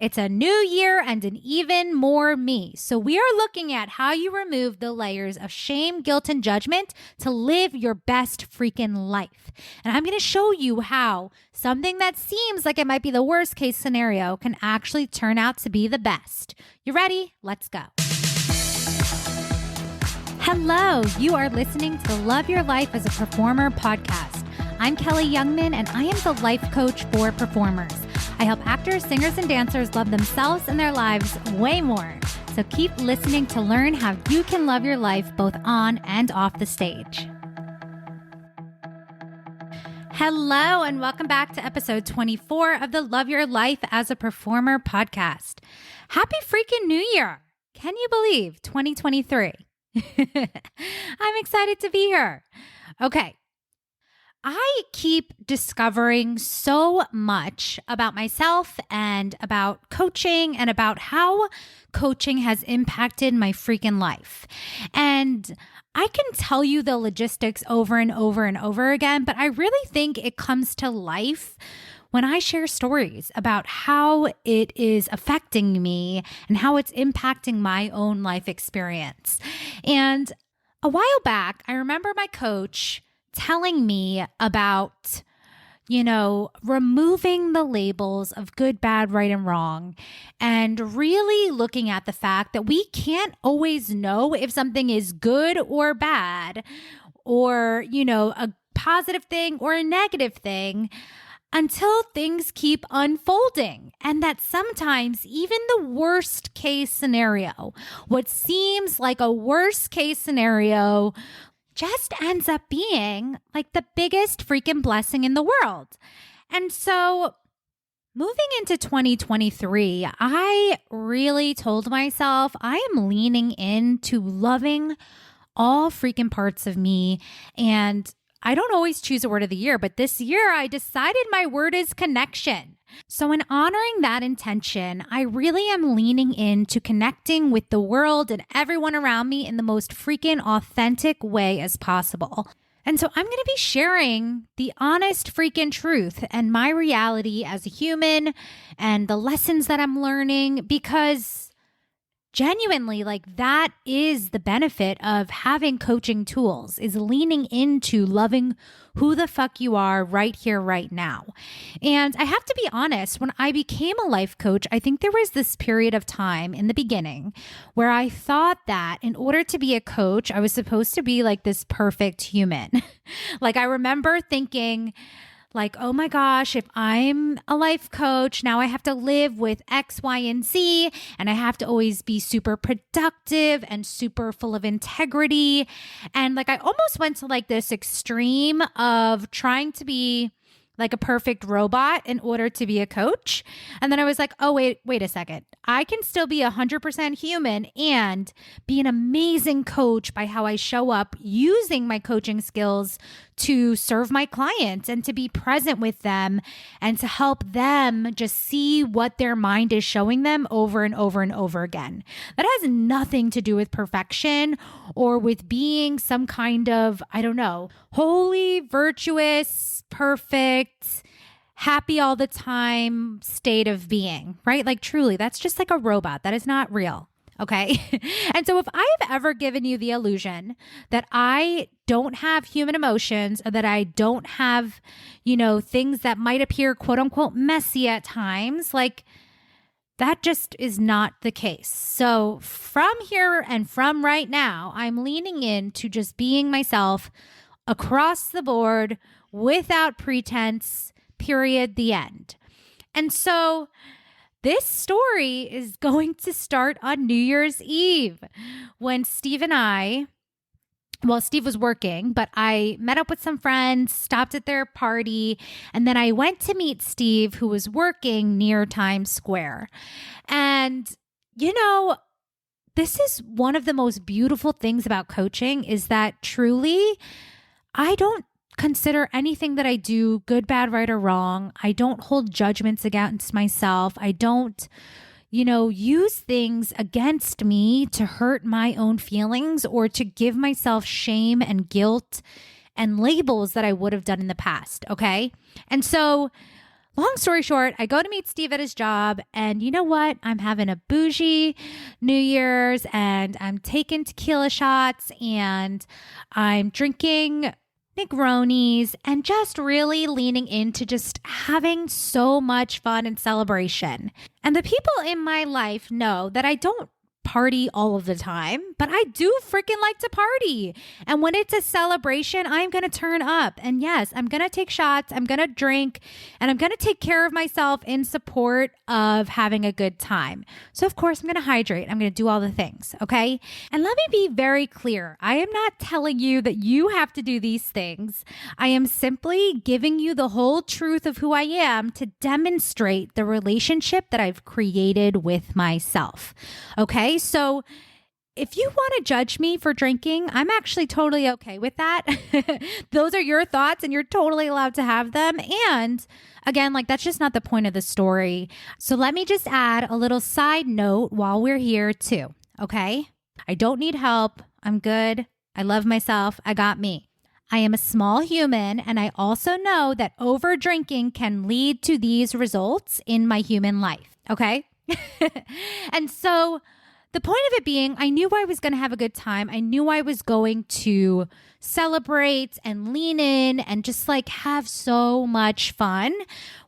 It's a new year and an even more me. So we are looking at how you remove the layers of shame, guilt, and judgment to live your best freaking life. And I'm going to show you how something that seems like it might be the worst case scenario can actually turn out to be the best. You ready? Let's go. Hello, you are listening to the Love Your Life as a Performer podcast. I'm Kelly Youngman, and I am the life coach for performers. I help actors, singers, and dancers love themselves and their lives way more. So keep listening to learn how you can love your life both on and off the stage. Hello, and welcome back to episode 24 of the Love Your Life as a Performer podcast. Happy freaking New Year! Can you believe 2023? I'm excited to be here. Okay. I keep discovering so much about myself and about coaching and about how coaching has impacted my freaking life. And I can tell you the logistics over and over and over again, but I really think it comes to life when I share stories about how it is affecting me and how it's impacting my own life experience. And a while back, I remember my coach telling me about, removing the labels of good, bad, right, and wrong, and really looking at the fact that we can't always know if something is good or bad, or, a positive thing or a negative thing until things keep unfolding. And that sometimes even the worst case scenario, what seems like a worst case scenario, just ends up being like the biggest freaking blessing in the world. And so moving into 2023, I really told myself I am leaning into loving all freaking parts of me. And I don't always choose a word of the year, but this year I decided my word is connection. So in honoring that intention, I really am leaning into connecting with the world and everyone around me in the most freaking authentic way as possible. And so I'm going to be sharing the honest freaking truth and my reality as a human and the lessons that I'm learning, because genuinely, that is the benefit of having coaching tools, is leaning into loving who the fuck you are right here, right now. And I have to be honest, when I became a life coach, I think there was this period of time in the beginning where I thought that in order to be a coach, I was supposed to be like this perfect human. I remember thinking, oh my gosh, if I'm a life coach, now I have to live with X, Y, and Z, and I have to always be super productive and super full of integrity. And I almost went to this extreme of trying to be like a perfect robot in order to be a coach. And then I was like, oh, wait a second. I can still be 100% human and be an amazing coach by how I show up using my coaching skills to serve my clients and to be present with them and to help them just see what their mind is showing them over and over and over again. That has nothing to do with perfection or with being some kind of, holy, virtuous, perfect, happy all the time state of being, right? Truly, that's just like a robot. That is not real. Okay. And so if I've ever given you the illusion that I don't have human emotions or that I don't have, things that might appear quote unquote messy at times, that just is not the case. So from here and from right now, I'm leaning into just being myself across the board without pretense, period, the end. And so this story is going to start on New Year's Eve when Steve was working, but I met up with some friends, stopped at their party, and then I went to meet Steve, who was working near Times Square. And, this is one of the most beautiful things about coaching is that truly, I don't consider anything that I do good, bad, right, or wrong. I don't hold judgments against myself. I don't, use things against me to hurt my own feelings or to give myself shame and guilt and labels that I would have done in the past. Okay. And so long story short, I go to meet Steve at his job, and you know what? I'm having a bougie New Year's, and I'm taking tequila shots, and I'm drinking Negronis, and just really leaning into just having so much fun and celebration. And the people in my life know that I don't party all of the time, but I do freaking like to party. And when it's a celebration, I'm going to turn up. And yes, I'm going to take shots, I'm going to drink, and I'm going to take care of myself in support of having a good time. So of course, I'm going to hydrate. I'm going to do all the things. Okay. And let me be very clear. I am not telling you that you have to do these things. I am simply giving you the whole truth of who I am to demonstrate the relationship that I've created with myself. Okay. So if you want to judge me for drinking, I'm actually totally okay with that. Those are your thoughts and you're totally allowed to have them. And again, like that's just not the point of the story. So let me just add a little side note while we're here too. Okay. I don't need help. I'm good. I love myself. I got me. I am a small human, and I also know that over drinking can lead to these results in my human life. Okay. And so the point of it being, I knew I was going to have a good time. I knew I was going to celebrate and lean in and just like have so much fun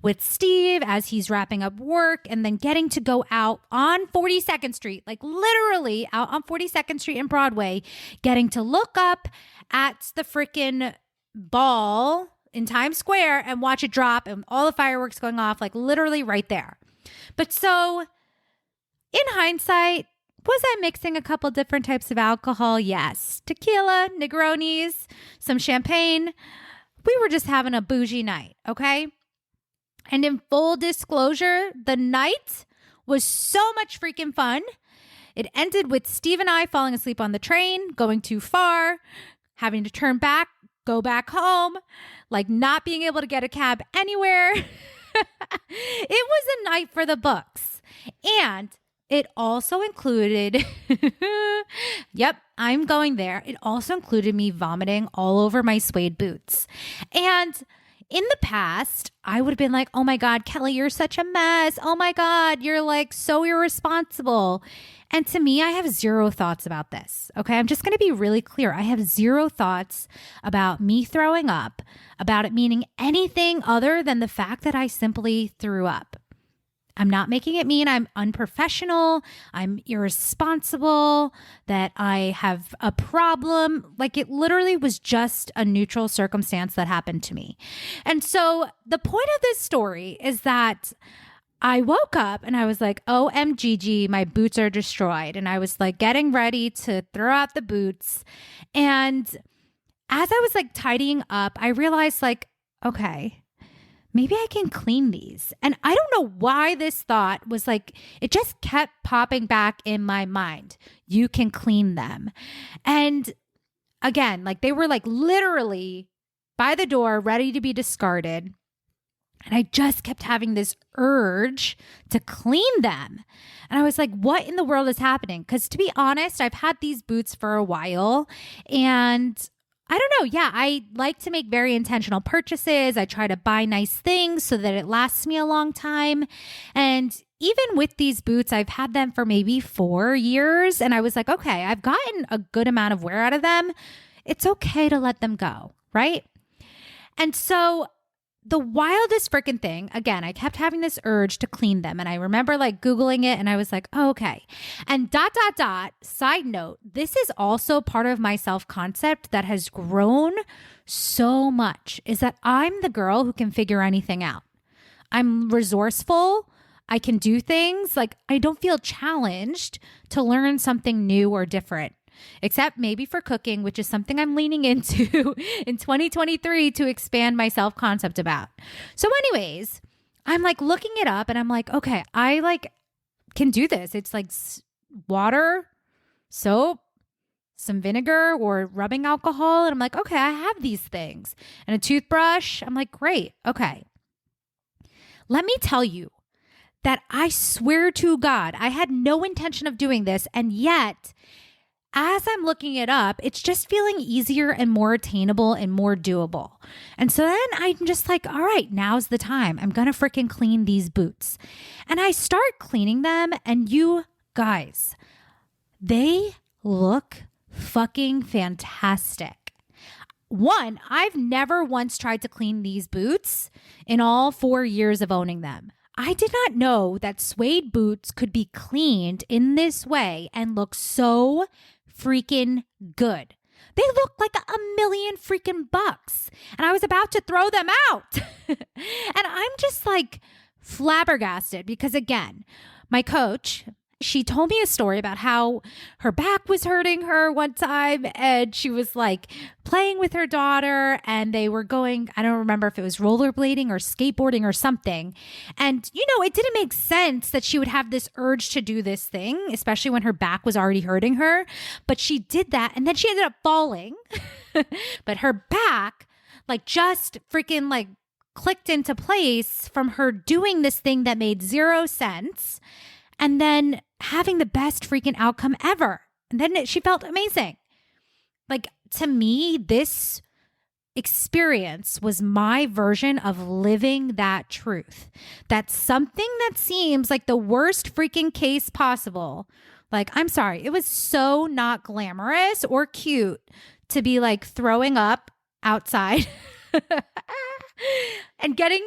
with Steve as he's wrapping up work and then getting to go out on 42nd Street, like literally out on 42nd Street in Broadway, getting to look up at the freaking ball in Times Square and watch it drop and all the fireworks going off, like literally right there. But so in hindsight, was I mixing a couple different types of alcohol? Yes. Tequila, Negronis, some champagne. We were just having a bougie night, okay? And in full disclosure, the night was so much freaking fun. It ended with Steve and I falling asleep on the train, going too far, having to turn back, go back home, like not being able to get a cab anywhere. It was a night for the books. And it also included, yep, I'm going there. It also included me vomiting all over my suede boots. And in the past, I would have been like, oh my God, Kelly, you're such a mess. Oh my God, you're like so irresponsible. And to me, I have zero thoughts about this. Okay. I'm just going to be really clear. I have zero thoughts about me throwing up, about it meaning anything other than the fact that I simply threw up. I'm not making it mean I'm unprofessional, I'm irresponsible, that I have a problem. Like it literally was just a neutral circumstance that happened to me. And so the point of this story is that I woke up and I was like, OMGG, my boots are destroyed. And I was like getting ready to throw out the boots. And as I was like tidying up, I realized like, okay, maybe I can clean these. And I don't know why this thought was like, it just kept popping back in my mind. You can clean them. And again, like they were like literally by the door, ready to be discarded. And I just kept having this urge to clean them. And I was like, what in the world is happening? Because to be honest, I've had these boots for a while and I don't know. Yeah, I like to make very intentional purchases. I try to buy nice things so that it lasts me a long time. And even with these boots, I've had them for maybe 4 years. And I was like, okay, I've gotten a good amount of wear out of them. It's okay to let them go, right? And so the wildest freaking thing, again, I kept having this urge to clean them. And I remember like Googling it and I was like, oh, okay. And ... Side note, this is also part of my self-concept that has grown so much is that I'm the girl who can figure anything out. I'm resourceful. I can do things. Like I don't feel challenged to learn something new or different. Except maybe for cooking, which is something I'm leaning into in 2023 to expand my self-concept about. So anyways, I'm like looking it up and I'm like, okay, I like can do this. It's like water, soap, some vinegar or rubbing alcohol. And I'm like, okay, I have these things. And a toothbrush. I'm like, great. Okay. Let me tell you that I swear to God, I had no intention of doing this. And yet as I'm looking it up, it's just feeling easier and more attainable and more doable. And so then I'm just like, all right, now's the time. I'm going to freaking clean these boots. And I start cleaning them, and you guys, they look fucking fantastic. One, I've never once tried to clean these boots in all 4 years of owning them. I did not know that suede boots could be cleaned in this way and look so freaking good. They look like $1,000,000 freaking bucks. And I was about to throw them out. And I'm just like flabbergasted because, again, my coach, she told me a story about how her back was hurting her one time, and she was like playing with her daughter, and they were going, I don't remember if it was rollerblading or skateboarding or something. And, it didn't make sense that she would have this urge to do this thing, especially when her back was already hurting her. But she did that, and then she ended up falling. But her back, just freaking clicked into place from her doing this thing that made zero sense. And then having the best freaking outcome ever. And then she felt amazing. To me, this experience was my version of living that truth. That's something that seems like the worst freaking case possible. I'm sorry, it was so not glamorous or cute to be throwing up outside and getting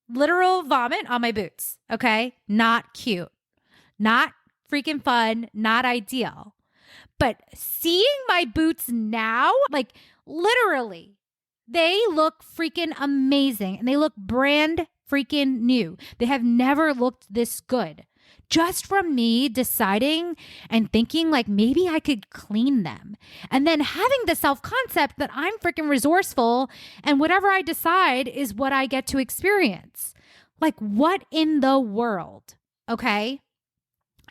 literal vomit on my boots. Okay? Not cute. Not freaking fun, not ideal. But seeing my boots now, literally, they look freaking amazing, and they look brand freaking new. They have never looked this good. Just from me deciding and thinking maybe I could clean them. And then having the self-concept that I'm freaking resourceful, and whatever I decide is what I get to experience. What in the world? Okay?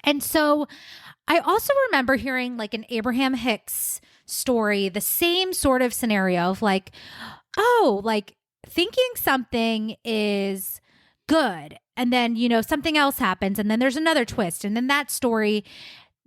And so I also remember hearing an Abraham Hicks story, the same sort of scenario of thinking something is good, and then, something else happens, and then there's another twist. And then that story,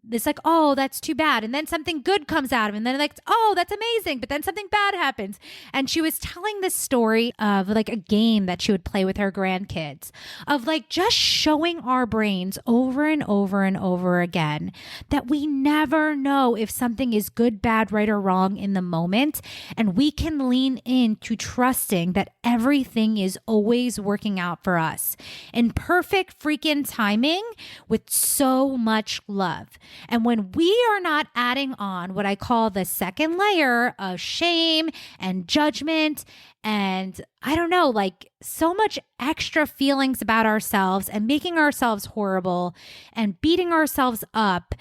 it's oh, that's too bad. And then something good comes out of it. And then oh, that's amazing. But then something bad happens. And she was telling this story of a game that she would play with her grandkids of just showing our brains over and over and over again that we never know if something is good, bad, right, or wrong in the moment. And we can lean into trusting that everything is always working out for us in perfect freaking timing with so much love. And when we are not adding on what I call the second layer of shame and judgment and I don't know, so much extra feelings about ourselves and making ourselves horrible and beating ourselves up,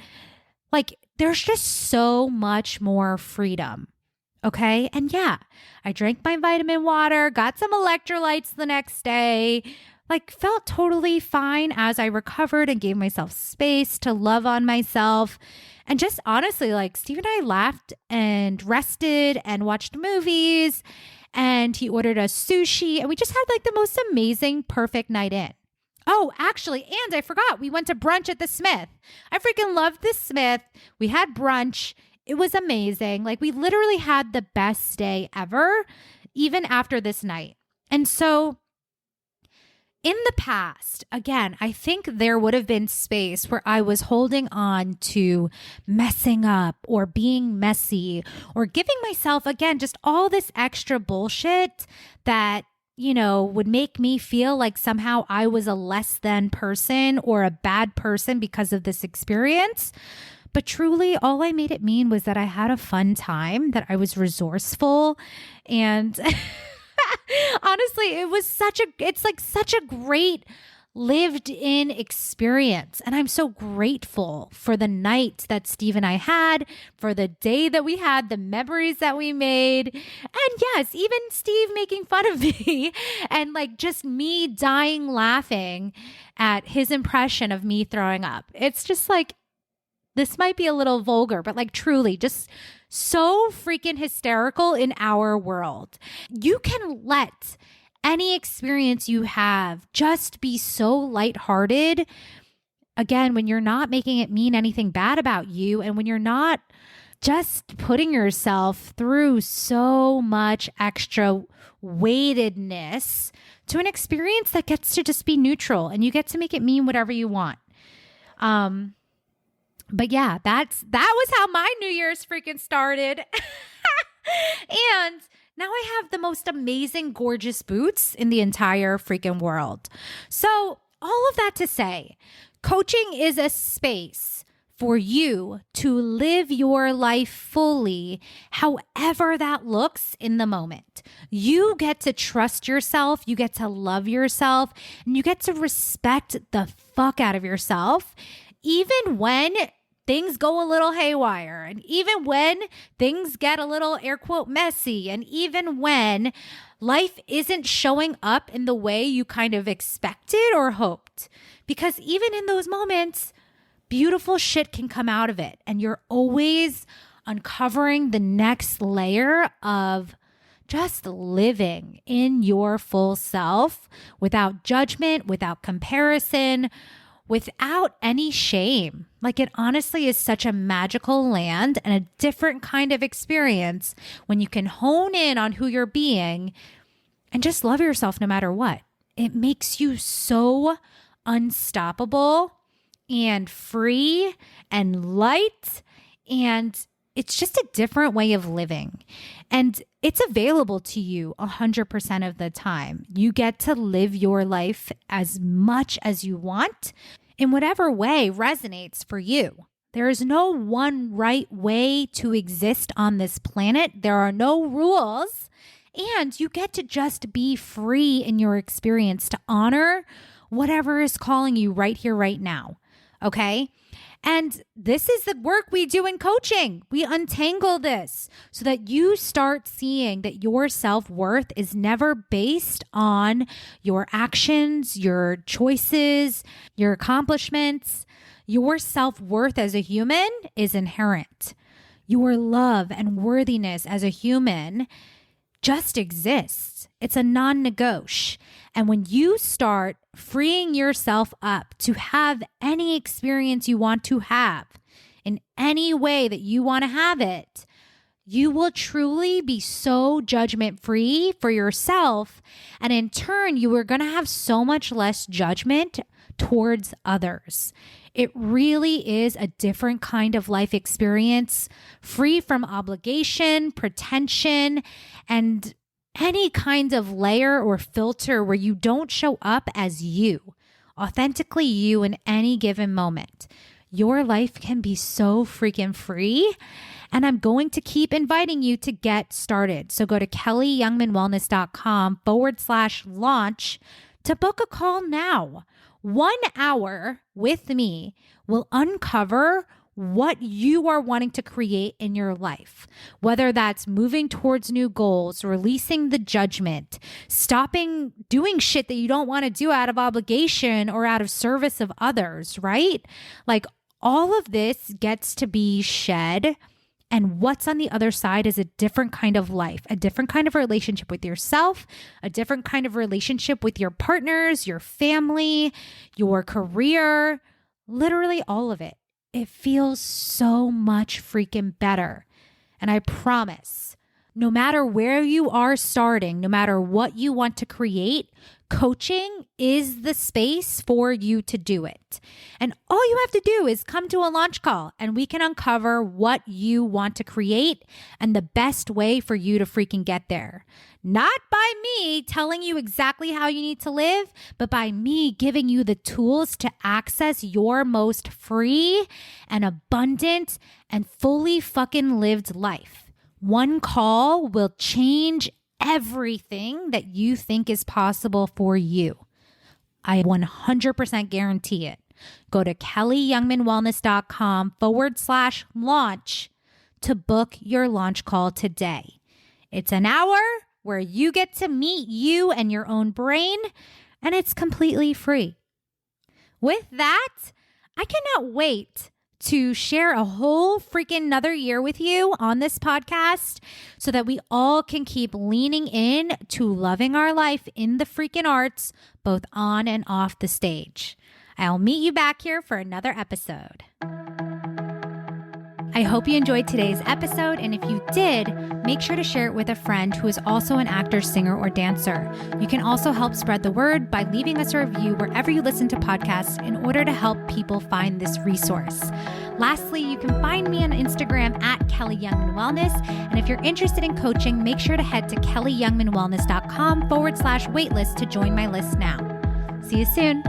there's just so much more freedom. Okay. And yeah, I drank my vitamin water, got some electrolytes the next day, felt totally fine as I recovered and gave myself space to love on myself. And just honestly, Steve and I laughed and rested and watched movies, and he ordered us sushi, and we just had the most amazing, perfect night in. Oh, actually, and I forgot, we went to brunch at the Smith. I freaking loved the Smith. We had brunch. It was amazing. We literally had the best day ever, even after this night. And so in the past, again, I think there would have been space where I was holding on to messing up or being messy or giving myself, again, just all this extra bullshit that, would make me feel like somehow I was a less than person or a bad person because of this experience. But truly, all I made it mean was that I had a fun time, that I was resourceful, and honestly, it's such a great lived in experience. And I'm so grateful for the night that Steve and I had, for the day that we had, the memories that we made. And yes, even Steve making fun of me and just me dying laughing at his impression of me throwing up. It's just this might be a little vulgar, but truly just so freaking hysterical in our world. You can let any experience you have just be so lighthearted. Again, when you're not making it mean anything bad about you, and when you're not just putting yourself through so much extra weightedness to an experience that gets to just be neutral and you get to make it mean whatever you want. But yeah, that was how my New Year's freaking started. And now I have the most amazing, gorgeous boots in the entire freaking world. So all of that to say, coaching is a space for you to live your life fully, however that looks in the moment. You get to trust yourself, you get to love yourself, and you get to respect the fuck out of yourself, even when things go a little haywire, and even when things get a little air quote messy, and even when life isn't showing up in the way you kind of expected or hoped. Because even in those moments, beautiful shit can come out of it. And you're always uncovering the next layer of just living in your full self without judgment, without comparison, without any shame. Like, it honestly is such a magical land and a different kind of experience when you can hone in on who you're being and just love yourself no matter what. It makes you so unstoppable and free and light, and it's just a different way of living. And it's available to you 100% of the time. You get to live your life as much as you want in whatever way resonates for you. There is no one right way to exist on this planet. There are no rules. And you get to just be free in your experience to honor whatever is calling you right here, right now. Okay? And this is the work we do in coaching. We untangle this so that you start seeing that your self-worth is never based on your actions, your choices, your accomplishments. Your self-worth as a human is inherent. Your love and worthiness as a human just exists. It's a non-negotiable. And when you start freeing yourself up to have any experience you want to have in any way that you want to have it, you will truly be so judgment-free for yourself. And in turn, you are going to have so much less judgment towards others. It really is a different kind of life experience, free from obligation, pretension, and any kind of layer or filter where you don't show up as you, authentically you in any given moment. Your life can be so freaking free. And I'm going to keep inviting you to get started. So go to kellyyoungmanwellness.com/launch to book a call now. 1 hour with me will uncover what you are wanting to create in your life, whether that's moving towards new goals, releasing the judgment, stopping doing shit that you don't want to do out of obligation or out of service of others, right? Like, all of this gets to be shed. And what's on the other side is a different kind of life, a different kind of relationship with yourself, a different kind of relationship with your partners, your family, your career, literally all of it. It feels so much freaking better. And I promise, no matter where you are starting, no matter what you want to create, coaching is the space for you to do it. And all you have to do is come to a launch call and we can uncover what you want to create and the best way for you to freaking get there. Not by me telling you exactly how you need to live, but by me giving you the tools to access your most free and abundant and fully fucking lived life. One call will change everything that you think is possible for you. I 100% guarantee it. Go to kellyyoungmanwellness.com/launch to book your launch call today. It's an hour where you get to meet you and your own brain, and it's completely free. With that, I cannot wait to share a whole freaking another year with you on this podcast so that we all can keep leaning in to loving our life in the freaking arts, both on and off the stage. I'll meet you back here for another episode. I hope you enjoyed today's episode, and if you did, make sure to share it with a friend who is also an actor, singer, or dancer. You can also help spread the word by leaving us a review wherever you listen to podcasts in order to help people find this resource. Lastly, you can find me on Instagram at Kelly Youngman Wellness, and if you're interested in coaching, make sure to head to kellyyoungmanwellness.com/waitlist to join my list now. See you soon.